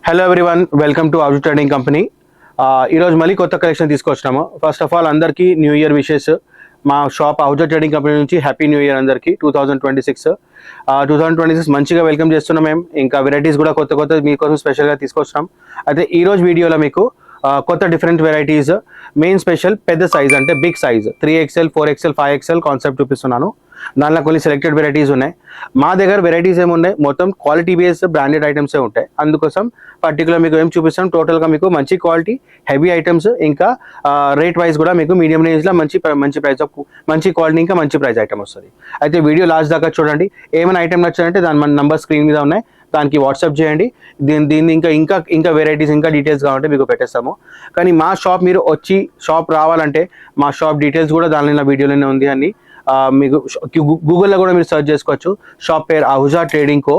Hello everyone, welcome to out trading company. ఈరోజు మళ్ళీ కొత్త కలెక్షన్ తీసుకొచ్చినాము. ఫస్ట్ ఆఫ్ ఆల్ అందరికీ న్యూ ఇయర్ విషెస్. మా షాప్ అవుట్ ట్రేడింగ్ కంపెనీ నుంచి హ్యాపీ న్యూ ఇయర్ అందరికీ. 2026 మంచిగా వెల్కమ్ చేస్తున్నాం మేము. ఇంకా వెరైటీస్ కూడా కొత్త కొత్త మీకోసం స్పెషల్గా తీసుకొచ్చినాం. అయితే ఈరోజు వీడియోలో మీకు కొత్త డిఫరెంట్ వెరైటీస్, మెయిన్ స్పెషల్ పెద్ద సైజ్ అంటే big size 3XL 4XL 5XL concept చూపిస్తున్నాను. దానిలో కొన్ని సెలెక్టెడ్ వెరైటీస్ ఉన్నాయి. మా దగ్గర వెరైటీస్ ఏమున్నాయి, మొత్తం క్వాలిటీ బేస్డ్ బ్రాండెడ్ ఐటమ్సే ఉంటాయి. అందుకోసం పర్టికులర్ మీకు ఏం చూపిస్తాం, టోటల్గా మీకు మంచి క్వాలిటీ హెవీ ఐటమ్స్, ఇంకా రేట్ వైజ్ కూడా మీకు మీడియం రేంజ్లో మంచి ప్రైస్ ఆఫ్ మంచి క్వాలిటీ ఇంకా మంచి ప్రైస్ ఐటమ్ వస్తుంది. అయితే వీడియో లాస్ట్ దాకా చూడండి. ఏమైనా ఐటమ్ నచ్చాలంటే దాని మన నంబర్ స్క్రీన్ మీద ఉన్నాయి, దానికి వాట్సాప్ చేయండి. దీన్ని ఇంకా వెరైటీస్ ఇంకా డీటెయిల్స్ కావాలంటే మీకు పెట్టేస్తాము. కానీ మా షాప్ మీరు వచ్చి షాప్ రావాలంటే మా షాప్ డీటెయిల్స్ కూడా దానిలో వీడియోలోనే ఉంది అని మీకు గూగుల్లో కూడా మీరు సెర్చ్ చేసుకోవచ్చు. షాప్ పేరు అహుజా ట్రేడింగ్ కో,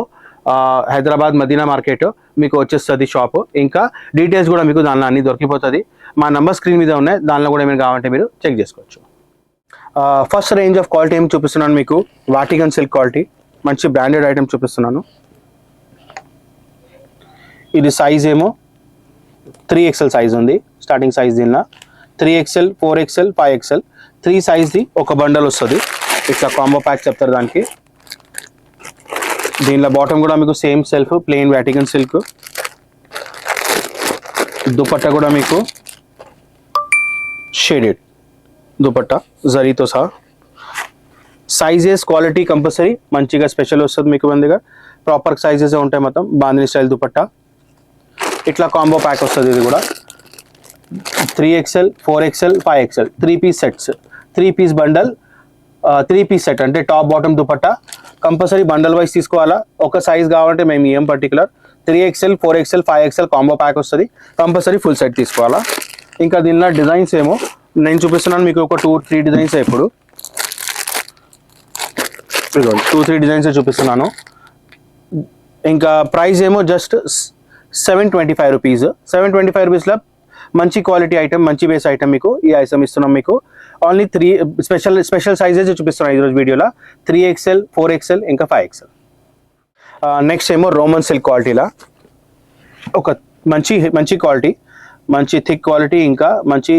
హైదరాబాద్ మదీనా మార్కెట్ మీకు వచ్చేస్తుంది షాప్. ఇంకా డీటెయిల్స్ కూడా మీకు దానిలో అన్ని దొరికిపోతుంది. మా నంబర్ స్క్రీన్ మీద ఉన్నాయి, దానిలో కూడా మీరు కావాలంటే మీరు చెక్ చేసుకోవచ్చు. ఫస్ట్ రేంజ్ ఆఫ్ క్వాలిటీ ఏమి చూపిస్తున్నాను మీకు, వాటికన్ సిల్క్ క్వాలిటీ మంచి బ్రాండెడ్ ఐటమ్ చూపిస్తున్నాను. ఇది సైజ్ ఏమో 3XL సైజ్ ఉంది, స్టార్టింగ్ సైజ్. దీనిలో 3XL 4XL 5XL 3 సైజ్ది ఒక బండల్ వస్తుంది. ఇట్లా కాంబో ప్యాక్ చెప్తారు దానికి. దీనిలో బాటమ్ కూడా మీకు same self plain Vatican silk. Dupatta కూడా మీకు షేడెడ్ దుపట్టా జరీతో సహా. సైజెస్ క్వాలిటీ కంపల్సరీ మంచిగా స్పెషల్ వస్తుంది మీకు. మన దగ్గర ప్రాపర్ సైజెస్ ఉంటాయి మొత్తం. బాందిని స్టైల్ దుపట్టా ఇట్లా కాంబో ప్యాక్ వస్తుంది. ఇది కూడా 3XL 4XL 5XL 3 piece sets, 3 piece bundle, 3 piece set అంటే top bottom dupatta. Compulsory bundle wise తీసుకోవాలా. ఒక సైజ్ కావాలంటే మేము ఏం particular 3XL 4XL 5XL combo pack వస్తుంది. కంపల్సరీ ఫుల్ సెట్ తీసుకోవాలా. ఇంకా దీనిలో డిజైన్స్ ఏమో నేను చూపిస్తున్నాను మీకు. ఒక 2-3 డిజైన్స్ ఇప్పుడు 2-3 డిజైన్స్ చూపిస్తున్నాను. ఇంకా ప్రైస్ ఏమో జస్ట్ 725 రూపీస్. 725 రూపీస్లో మంచి క్వాలిటీ ఐటమ్, మంచి బేస్ ఐటమ్ మీకు ఈ ఐటమ్ ఇస్తున్నాం. మీకు ఓన్లీ 3 స్పెషల్ సైజెస్ చూపిస్తున్నాం ఈరోజు వీడియోలో. 3XL 4XL ఇంకా 5XL. నెక్స్ట్ ఏమో రోమన్ సిల్క్ క్వాలిటీలా ఒక మంచి క్వాలిటీ, మంచి థిక్ క్వాలిటీ, ఇంకా మంచి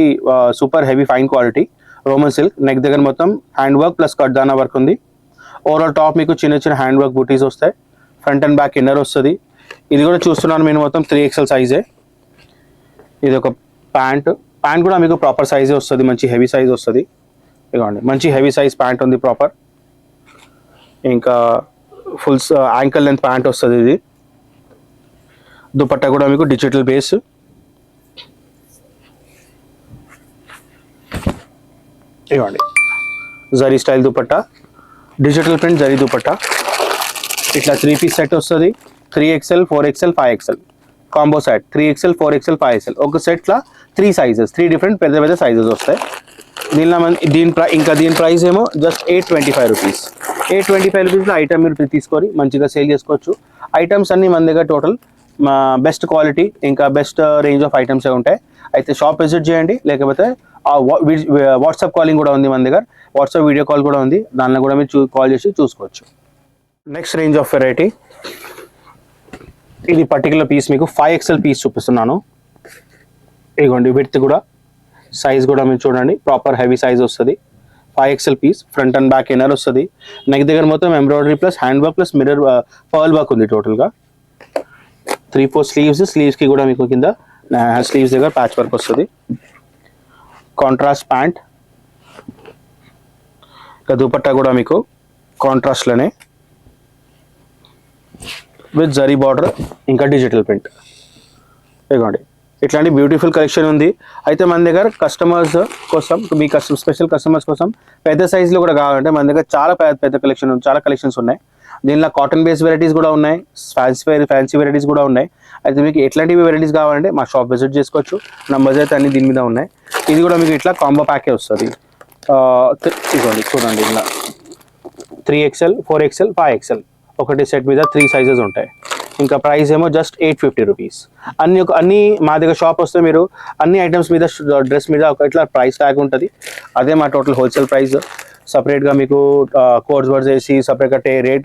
super heavy fine quality Roman silk. Neck దగ్గర మొత్తం హ్యాండ్ వర్క్ ప్లస్ కట్దానా వర్క్ ఉంది. ఓవరాల్ టాప్ మీకు చిన్న హ్యాండ్ వర్క్ బూటీస్ వస్తాయి. ఫ్రంట్ అండ్ బ్యాక్ ఇన్నర్ వస్తుంది. ఇది కూడా చూస్తున్నాను నేను మొత్తం 3XL సైజే. ఇది ఒక ప్యాంట్ కూడా మీకు ప్రాపర్ సైజే వస్తుంది, మంచి హెవీ సైజ్ వస్తుంది. ఇదిగోండి మంచి హెవీ సైజ్ ప్యాంట్ ఉంది ప్రాపర్. ఇంకా ఫుల్ యాంకల్ లెంత్ ప్యాంట్ వస్తుంది ఇది. దుపట్టా కూడా మీకు డిజిటల్ బేస్. ఇవ్వండి zari style dupatta, digital print zari dupatta. ఇట్లా 3 పీస్ సెట్ వస్తుంది. 3XL 4XL 5XL combo set. 3XL 4XL 5XL ఒక సెట్లో 3 సైజెస్, 3 డిఫరెంట్ పెద్ద సైజెస్ వస్తాయి. దీని ప్రైస్ ఏమో జస్ట్ 825 రూపీస్. 825 రూపీస్లో ఐటమ్ మీరు తీసుకొని మంచిగా సేల్ చేసుకోవచ్చు. ఐటమ్స్ అన్నీ మన దగ్గర టోటల్ బెస్ట్ క్వాలిటీ ఇంకా బెస్ట్ రేంజ్ ఆఫ్ ఐటమ్సే ఉంటాయి. అయితే షాప్ విజిట్ చేయండి, లేకపోతే వాట్సాప్ కాలింగ్ కూడా ఉంది మన దగ్గర. వాట్సాప్ వీడియో కాల్ కూడా ఉంది, దానిలో కూడా మీరు కాల్ చేసి చూసుకోవచ్చు. నెక్స్ట్ రేంజ్ ఆఫ్ వెరైటీ, ఇది పర్టికులర్ పీస్ మీకు 5XL పీస్ చూపిస్తున్నాను. ఇదిగోండి విడ్త్ కూడా సైజ్ కూడా మీరు చూడండి ప్రాపర్ హెవీ సైజ్ వస్తుంది. 5XL piece front and back inner వస్తుంది. నెక్ దగ్గర మొత్తం embroidery plus hand work plus mirror pearl work ఉంది. టోటల్గా 3-4 స్లీవ్స్కి కూడా మీకు కింద స్లీవ్స్ దగ్గర ప్యాచ్ వర్క్ వస్తుంది. కాంట్రాస్ట్ ప్యాంట్, ఇంకా దుపట్టా కూడా మీకు కాంట్రాస్ట్లోనే విత్ జరీ బార్డర్ ఇంకా డిజిటల్ ప్రింట్. ఇదిగోండి ఇట్లాంటి బ్యూటిఫుల్ కలెక్షన్ ఉంది. అయితే మన దగ్గర కస్టమర్స్ కోసం, మీ స్పెషల్ కస్టమర్స్ కోసం పెద్ద సైజులో కూడా కావాలంటే మన దగ్గర చాలా పెద్ద చాలా కలెక్షన్స్ ఉన్నాయి. దీనిలో కాటన్ బేస్ వెరైటీస్ కూడా ఉన్నాయి, ఫ్యాన్సీ వెరైటీస్ కూడా ఉన్నాయి. అయితే మీకు ఎట్లాంటివి వెరైటీస్ కావాలంటే మా షాప్ విజిట్ చేసుకోవచ్చు. నంబర్స్ అయితే అన్ని దీని మీద ఉన్నాయి. ఇది కూడా మీకు ఇట్లా కాంబో ప్యాకే వస్తుంది. ఇదిగోండి చూడండి, ఇలా 3XL 4XL 5XL ఒకటి సెట్ మీద 3 సైజెస్ ఉంటాయి. ఇంకా ప్రైస్ ఏమో జస్ట్ 850 రూపీస్. అన్ని మా దగ్గర షాప్ వస్తే మీరు అన్ని ఐటమ్స్ మీద డ్రెస్ మీద ఒక ఇట్లా ప్రైస్ ట్యాగ్ ఉంటుంది. అదే మా టోటల్ హోల్సేల్ ప్రైస్. సపరేట్గా మీకు కోడ్స్ వర్డ్స్ వేసి సపరేట్గా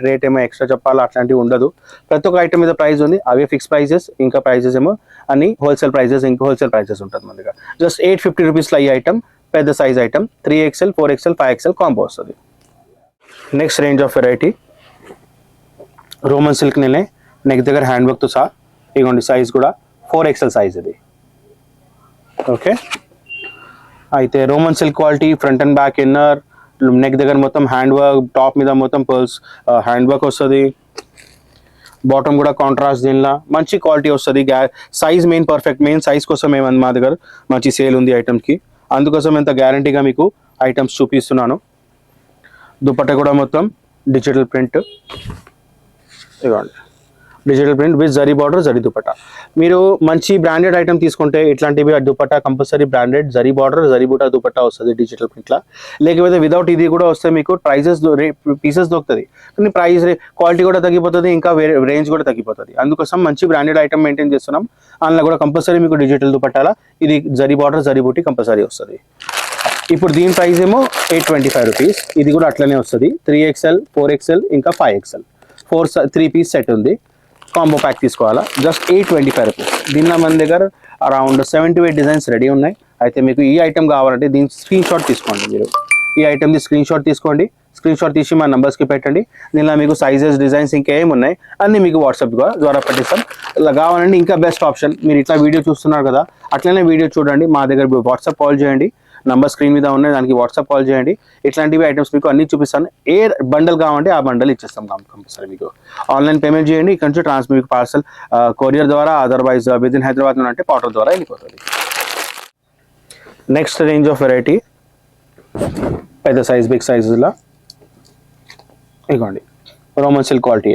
రేట్ ఏమో ఎక్స్ట్రా చెప్పాలా అట్లాంటివి ఉండదు. ప్రతి ఒక్క ఐటమ్ మీద ప్రైస్ ఉంది, అవే ఫిక్స్ ప్రైజెస్. ఇంకా ప్రైజెస్ ఏమో అన్ని హోల్సేల్ ప్రైజెస్, ఇంకా హోల్సేల్ ప్రైజెస్ ఉంటుంది మన దగ్గర. జస్ట్ 850 రూపీస్లో ఈ ఐటమ్ పెద్ద size item 3XL 4XL 5XL combo వస్తుంది. Next range of variety roman silk నేనే నెక్ దగ్గర హ్యాండ్ వర్క్తో సహా. ఇదిగోండి సైజ్ కూడా 4XL సైజ్ ఇది. ఓకే, అయితే Roman silk quality front and back inner neck దగ్గర మొత్తం హ్యాండ్ వర్క్, టాప్ మీద మొత్తం పర్ల్స్ హ్యాండ్ వర్క్ వస్తుంది. బాటమ్ కూడా కాంట్రాస్ట్, దీనిలో మంచి క్వాలిటీ వస్తుంది. సైజ్ మెయిన్ సైజ్ కోసం ఏమన్నా మా దగ్గర మంచి సేల్ ఉంది ఐటమ్కి, అందుకోసం ఎంత గ్యారంటీగా మీకు ఐటమ్స్ చూపిస్తున్నాను. దుపట్టా కూడా మొత్తం డిజిటల్ ప్రింట్, ఇవ్వండి digital print with zari border, zari dupatta. మీరు మంచి బ్రాండెడ్ ఐటమ్ తీసుకుంటే ఇట్లాంటివి dupatta compulsory branded zari border, zari బూటా దుపట్టా వస్తుంది డిజిటల్ ప్రింట్లా. లేకపోతే వితౌట్ ఇది కూడా వస్తే మీకు పీసెస్ దొరుకుతుంది, కానీ ప్రైస్ క్వాలిటీ కూడా తగ్గిపోతుంది, ఇంకా రేంజ్ కూడా తగ్గిపోతుంది. అందుకోసం మంచి బ్రాండెడ్ ఐటమ్ మెయింటైన్ చేస్తున్నాం. అందులో కూడా కంపల్సరీ మీకు డిజిటల్ దుపట్టాల ఇది జరీ బార్డర్, జరీ బూటీ కంపల్సరీ వస్తుంది. ఇప్పుడు దీని ప్రైస్ ఏమో 825 రూపీస్. ఇది కూడా అట్లనే వస్తుంది. 3XL 4XL ఇంకా 5XL 3 పీస్ సెట్ ఉంది. కాంబో ప్యాక్ తీసుకోవాలా, జస్ట్ 825 రూపీస్. దీనిలో మన దగ్గర అరౌండ్ 7 to 8 డిజైన్స్ రెడీ ఉన్నాయి. అయితే మీకు ఈ ఐటమ్ కావాలంటే దీని స్క్రీన్ షాట్ తీసుకోండి. మీరు ఈ ఐటమ్ది స్క్రీన్ షాట్ తీసుకోండి, స్క్రీన్ షాట్ తీసి మా నెంబర్స్కి పెట్టండి. దీనిలో మీకు సైజెస్, డిజైన్స్ ఇంకేం ఉన్నాయి అన్నీ మీకు వాట్సాప్ ద్వారా పెట్టిస్తాం. ఇలా కావాలంటే ఇంకా బెస్ట్ ఆప్షన్, మీరు ఇట్లా వీడియో చూస్తున్నారు కదా, అట్లనే వీడియో చూడండి, మా దగ్గర వాట్సాప్ కాల్ చేయండి. నంబర్ స్క్రీన్ మీద ఉన్నాయి, దానికి వాట్సాప్ కాల్ చేయండి. ఇట్లాంటివి ఐటమ్స్ మీకు అన్ని చూపిస్తాను. ఏ బండల్ కావాలంటే ఆ బండల్ ఇచ్చేస్తాం కంపల్సరీ. మీకు ఆన్లైన్ పేమెంట్ చేయండి, ఇక్కడ నుంచి మీకు పార్సల్ కొరియర్ ద్వారా, అదర్వైజ్ విత్ ఇన్ హైదరాబాద్ అంటే పార్సల్ ద్వారా వెళ్ళిపోతుంది. నెక్స్ట్ రేంజ్ ఆఫ్ వెరైటీ పెద్ద సైజ్, బిగ్ సైజెస్లో ఇదిగోండి రోమన్ సిల్క్ క్వాలిటీ.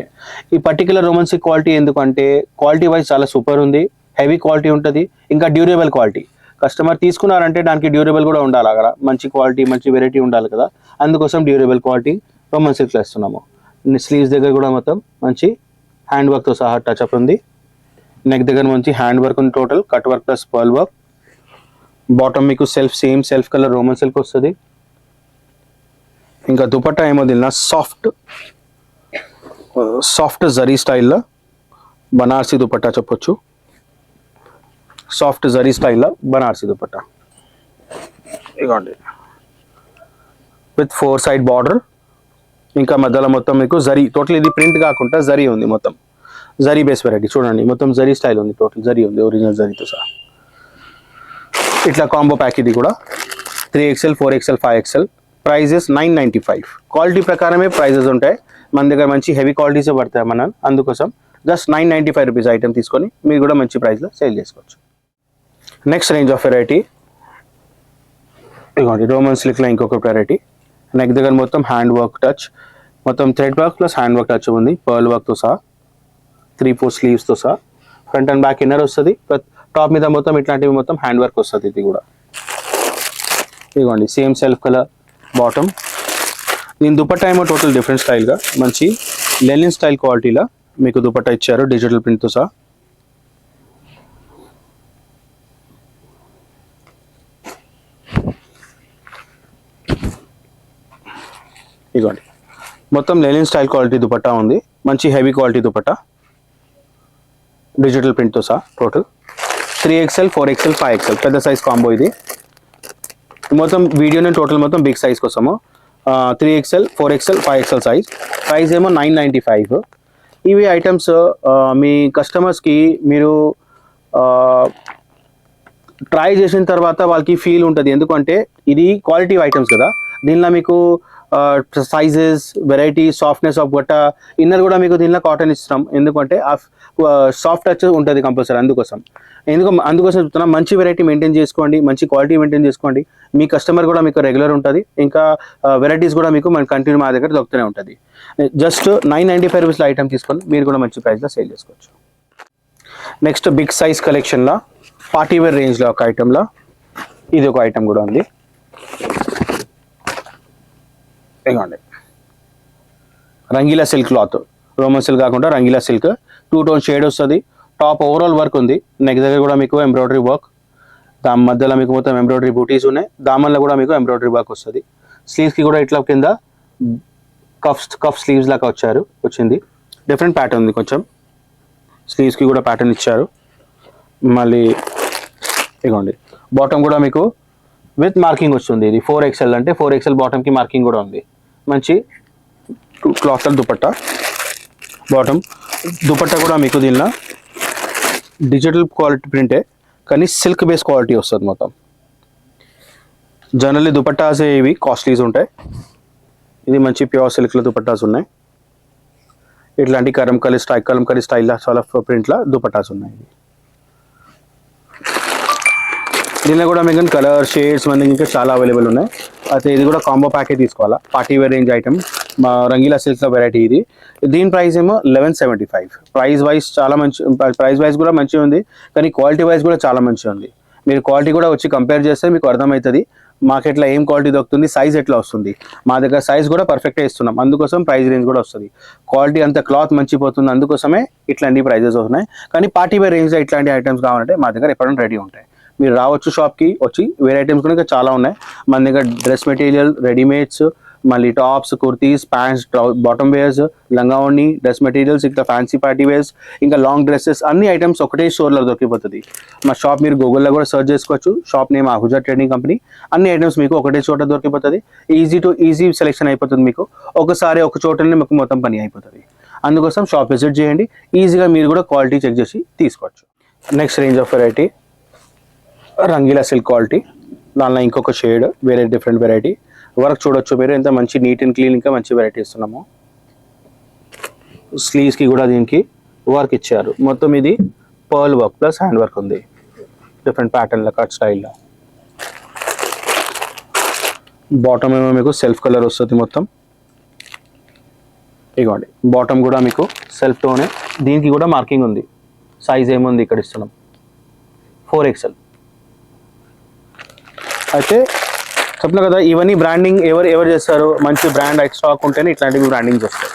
ఈ పర్టికులర్ రోమన్ సిల్క్ క్వాలిటీ ఎందుకంటే క్వాలిటీ వైజ్ చాలా సూపర్ ఉంది, హెవీ క్వాలిటీ ఉంటుంది, ఇంకా డ్యూరబుల్ క్వాలిటీ. కస్టమర్ తీసుకున్నారంటే దానికి డ్యూరబుల్ కూడా ఉండాలి, అక్కడ మంచి క్వాలిటీ మంచి వెరైటీ ఉండాలి కదా, అందుకోసం డ్యూరబుల్ క్వాలిటీ రోమన్ సిల్క్లో ఇస్తున్నాము. స్లీవ్స్ దగ్గర కూడా మొత్తం మంచి హ్యాండ్ వర్క్తో సహా టచ్అప్ ఉంది. నెక్ దగ్గర మంచి హ్యాండ్ వర్క్ ఉంది, total cut work plus purl work. Bottom మీకు same self colour Roman silk వస్తుంది. ఇంకా దుపట్టా ఏమో దీనిలో సాఫ్ట్ జరీ స్టైల్లో బనారసి దుపట్టా చెప్పొచ్చు. సాఫ్ట్ జరీ స్టైల్లో బనారసి దుపట్టా ఇవ్వండి విత్ 4 సైడ్ బార్డర్. ఇంకా మధ్యలో మొత్తం మీకు జరీ, టోటల్ ఇది ప్రింట్ కాకుండా జరీ ఉంది, మొత్తం జరీ బేస్ వెరైటీ. చూడండి మొత్తం జరీ స్టైల్ ఉంది, టోటల్ జరీ ఉంది, ఒరిజినల్ జరీతో సహా. ఇట్లా కాంబో ప్యాక్ ఇది కూడా 3XL 4XL 5XL. Prices 995. Quality ప్రకారమే ప్రైజెస్ ఉంటాయి మన దగ్గర, మంచి హెవీ క్వాలిటీసే పడతాయి మన, అందుకోసం జస్ట్ 995 రూపీస్ ఐటమ్ తీసుకొని మీరు కూడా మంచి ప్రైస్లో సేల్ చేసుకోవచ్చు. నెక్స్ట్ రేంజ్ ఆఫ్ వెరైటీ ఇదిగోండి రోమన్ సిల్క్లో ఇంకొక వెరైటీ. నెక్ దగ్గర మొత్తం హ్యాండ్ వర్క్ టచ్, మొత్తం thread work plus hand work touch ఉంది, పర్ల్ వర్క్తో సహా, 3/4 స్లీవ్స్తో సహా. ఫ్రంట్ అండ్ బ్యాక్ ఇన్నర్ వస్తుంది, టాప్ మీద మొత్తం ఇట్లాంటివి మొత్తం హ్యాండ్ వర్క్ వస్తుంది. ఇది కూడా ఇదిగోండి సేమ్ సెల్ఫ్ కలర్ బాటమ్. దీని దుపట్టా ఏమో టోటల్ డిఫరెంట్ స్టైల్గా మంచి లెనిన్ స్టైల్ క్వాలిటీలో మీకు దుపట్టా ఇచ్చారు, డిజిటల్ ప్రింట్తో సహా. ఇదిగోండి మొత్తం లెనిన్ స్టైల్ క్వాలిటీ దుపట్టా ఉంది, మంచి హెవీ క్వాలిటీ దుపట్టా, డిజిటల్ ప్రింట్తో సహా. టోటల్ 3XL 4XL 5XL పెద్ద సైజ్ కాంబో ఇది. మొత్తం వీడియోనే టోటల్ మొత్తం బిగ్ సైజ్ కోసము 3XL 4XL 5XL size. Price ఏమో 995. ఇవి ఐటమ్స్ మీ కస్టమర్స్కి మీరు ట్రై చేసిన తర్వాత వాళ్ళకి ఫీల్ ఉంటుంది, ఎందుకంటే ఇది క్వాలిటీ ఐటమ్స్ కదా, దీనిలో మీకు సైజెస్, వెరైటీ, సాఫ్ట్నెస్ ఆఫ్ గట్ట, ఇన్నర్ కూడా మీకు దీనిలో కాటన్ ఇస్తాం, ఎందుకంటే సాఫ్ట్ టచ్ ఉంటుంది కంపల్సరీ. అందుకోసం చెప్తున్నా, మంచి వెరైటీ మెయింటైన్ చేసుకోండి, మంచి క్వాలిటీ మెయింటైన్ చేసుకోండి, మీ కస్టమర్ కూడా మీకు రెగ్యులర్ ఉంటుంది, ఇంకా వెరైటీస్ కూడా మీకు మన కంటిన్యూ మా దగ్గర దొరుకుతూనే ఉంటుంది. జస్ట్ 995 రూపీస్లో ఐటమ్ తీసుకొని మీరు కూడా మంచి ప్రైస్లో సేల్ చేసుకోవచ్చు. నెక్స్ట్ బిగ్ సైజ్ కలెక్షన్లో పార్టీవేర్ రేంజ్లో ఒక ఐటెంలో ఇది ఒక ఐటమ్ కూడా ఉంది. ఇదిగోండి Rangeela silk cloth, Roman silk కాకుండా రంగీలా సిల్క్, 2 టోన్ షేడ్ వస్తుంది. టాప్ ఓవరాల్ వర్క్ ఉంది, నెక్ దగ్గర కూడా మీకు ఎంబ్రాయిడరీ వర్క్, దాని మధ్యలో మీకు మొత్తం ఎంబ్రాయిడరీ బూటీస్ ఉన్నాయి, దామన్లో కూడా మీకు ఎంబ్రాయిడరీ వర్క్ వస్తుంది. స్లీవ్స్కి కూడా ఇట్లా కింద కఫ్ స్లీవ్స్ లాగా వచ్చింది. డిఫరెంట్ ప్యాటర్న్ ఉంది, కొంచెం స్లీవ్స్కి కూడా ప్యాటర్న్ ఇచ్చారు. మళ్ళీ ఇగోండి బాటమ్ కూడా మీకు విత్ మార్కింగ్ వస్తుంది. ఇది 4XL అంటే 4XL బాటమ్కి మార్కింగ్ కూడా ఉంది. మంచి క్లాత్ దుపట్టా. బాటమ్ దుపట్టా కూడా మీకు దీనిలో డిజిటల్ క్వాలిటీ ప్రింటే కానీ సిల్క్ బేస్ క్వాలిటీ వస్తుంది మొత్తం. జనరల్లీ దుపట్టాస్ ఇవి కాస్ట్లీస్ ఉంటాయి. ఇది మంచి ప్యూర్ సిల్క్లో దుపట్టాస్ ఉన్నాయి. ఇట్లాంటి కలంకరీ స్టైల్ చాలా ప్రింట్ల దుపట్టాస్ ఉన్నాయి. దీనిలో కూడా మీకు కలర్ షేడ్స్ మనకి ఇంకా చాలా అవైలబుల్ ఉన్నాయి. అయితే ఇది కూడా కాంబో ప్యాకే తీసుకోవాలా. Party wear range item Rangeela సిల్క్లో వెరైటీ ఇది. దీని ప్రైస్ ఏమో 1175. ప్రైస్ వైజ్ చాలా మంచి, ప్రైస్ వైజ్ కూడా మంచిగా ఉంది కానీ క్వాలిటీ వైజ్ కూడా చాలా మంచిగా ఉంది. మీరు క్వాలిటీ కూడా వచ్చి కంపేర్ చేస్తే మీకు అర్థమవుతుంది మార్కెట్లో ఏం క్వాలిటీ దొరుకుతుంది, సైజ్ ఎట్లా వస్తుంది. మా దగ్గర సైజ్ కూడా పర్ఫెక్ట్గా ఇస్తున్నాం, అందుకోసం ప్రైస్ రేంజ్ కూడా వస్తుంది. క్వాలిటీ అంతా క్లాత్ మంచిపోతుంది, అందుకోసమే ఇట్లాంటి ప్రైజెస్ వస్తున్నాయి. కానీ పార్టీ వేర్ రేంజ్లో ఇట్లాంటి ఐటమ్స్ కావాలంటే మా దగ్గర ఎప్పుడైనా రెడీ ఉంటాయి. మీరు రావచ్చు షాప్కి వచ్చి, వేరే ఐటమ్స్ కూడా ఇంకా చాలా ఉన్నాయి మన దగ్గర. డ్రెస్ మెటీరియల్, రెడీమేడ్స్, మళ్ళీ tops, kurtis, pants, bottom wears, లంగావోణి, డ్రెస్ మెటీరియల్స్, ఇంకా ఫ్యాన్సీ పార్టీ వేర్స్, ఇంకా లాంగ్ డ్రెస్సెస్, అన్ని ఐటమ్స్ ఒకటే స్టోర్లో దొరికిపోతుంది. మా షాప్ మీరు గూగుల్లో కూడా సెర్చ్ చేసుకోవచ్చు. Shop name Ahuja trading company. అన్ని ఐటమ్స్ మీకు ఒకటే చోట దొరికిపోతుంది. ఈజీ సెలెక్షన్ అయిపోతుంది మీకు. ఒకసారి ఒక చోటనే మీకు మొత్తం పని అయిపోతుంది. అందుకోసం షాప్ విజిట్ చేయండి, ఈజీగా మీరు కూడా క్వాలిటీ చెక్ చేసి తీసుకోవచ్చు. Next range of variety Rangeela silk quality. దానిలో ఇంకొక షేడ్ వేరే డిఫరెంట్ వెరైటీ. వర్క్ చూడొచ్చు మీరు ఎంత మంచి నీట్ అండ్ క్లీన్, ఇంకా మంచి వెరైటీ ఇస్తున్నాము. స్లీవ్స్కి కూడా దీనికి వర్క్ ఇచ్చారు. మొత్తం ఇది pearl work plus hand work ఉంది, డిఫరెంట్ ప్యాటర్న్లో కట్ స్టైల్లో. బాటమ్ ఏమో మీకు సెల్ఫ్ కలర్ వస్తుంది మొత్తం. ఇగోండి బాటమ్ కూడా మీకు సెల్ఫ్ టోనే, దీనికి కూడా మార్కింగ్ ఉంది. సైజ్ ఏముంది ఇక్కడ ఇస్తున్నాం 4XL. అయితే చెప్పిన కదా ఇవన్నీ బ్రాండింగ్ ఎవరు చేస్తారు, మంచి బ్రాండ్ స్టాక్ ఉంటేనే ఇట్లాంటివి బ్రాండింగ్ చేస్తారు.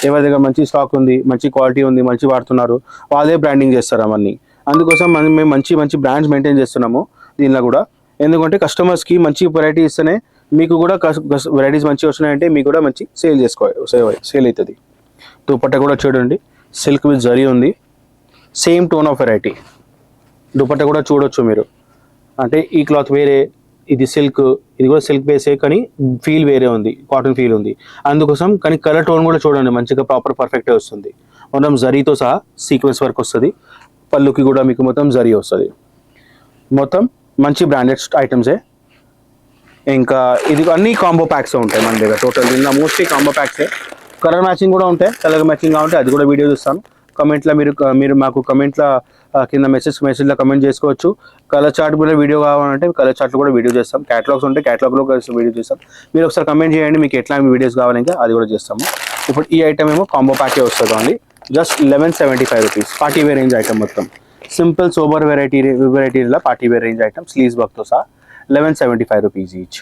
ఎవరి దగ్గర మంచి స్టాక్ ఉంది, మంచి క్వాలిటీ ఉంది, మంచి వాడుతున్నారు, వాళ్ళే బ్రాండింగ్ చేస్తారు అవన్నీ. అందుకోసం మేము మంచి బ్రాండ్స్ మెయింటైన్ చేస్తున్నాము దీనిలో కూడా. ఎందుకంటే కస్టమర్స్కి మంచి వెరైటీ ఇస్తేనే మీకు కూడా వెరైటీస్ మంచిగా వస్తున్నాయంటే మీకు కూడా మంచి సేల్ అవుతుంది. దుపట్టా కూడా చూడండి సిల్క్ విత్ జరీ ఉంది, same tone of variety. Dupatta కూడా చూడొచ్చు మీరు. అంటే ఈ క్లాత్ వేరే, ఇది సిల్క్, ఇది కూడా సిల్క్ బేసే కానీ ఫీల్ వేరే ఉంది, కాటన్ ఫీల్ ఉంది. అందుకోసం కానీ కలర్ టోన్ కూడా చూడండి మంచిగా పర్ఫెక్ట్గా వస్తుంది. మొత్తం జరీతో సహా సీక్వెన్స్ వర్క్ వస్తుంది. పళ్ళుకి కూడా మీకు మొత్తం జరీ వస్తుంది. మొత్తం మంచి బ్రాండెడ్ ఐటమ్సే. ఇంకా ఇది అన్ని కాంబో ప్యాక్స్ ఉంటాయి మన దగ్గర. టోటల్ దీనిలో మోస్ట్లీ కాంబో ప్యాక్సే. కలర్ మ్యాచింగ్ కూడా ఉంటాయి, కలర్ మ్యాచింగ్ కావాలంటే అది కూడా వీడియో చూస్తాను. కమెంట్లో మీరు మాకు కమెంట్లో కింద మెసేజ్లో కమెంట్ చేసుకోవచ్చు. కలర్ చార్ట్ కూడా వీడియో కావాలంటే కలర్ చార్ట్లో కూడా వీడియో చేస్తాం. క్యాటలాగ్స్ ఉంటే క్యాటలాగ్లో వీడియో చేస్తాం. మీరు ఒకసారి కమెంట్ చేయండి మీకు ఎట్లాంటి వీడియోస్ కావాలి, ఇంకా అది కూడా చేస్తాము. ఇప్పుడు ఈ ఐటమ్ ఏమో కాంబో ప్యాకే వస్తుంది only just 1175 rupees. Party wear range item మొత్తం సింపుల్ సోబర్ వెరైటీలో party wear range item sleeves వర్క్తో సహా 1175 రూపీస్ ఈచ్.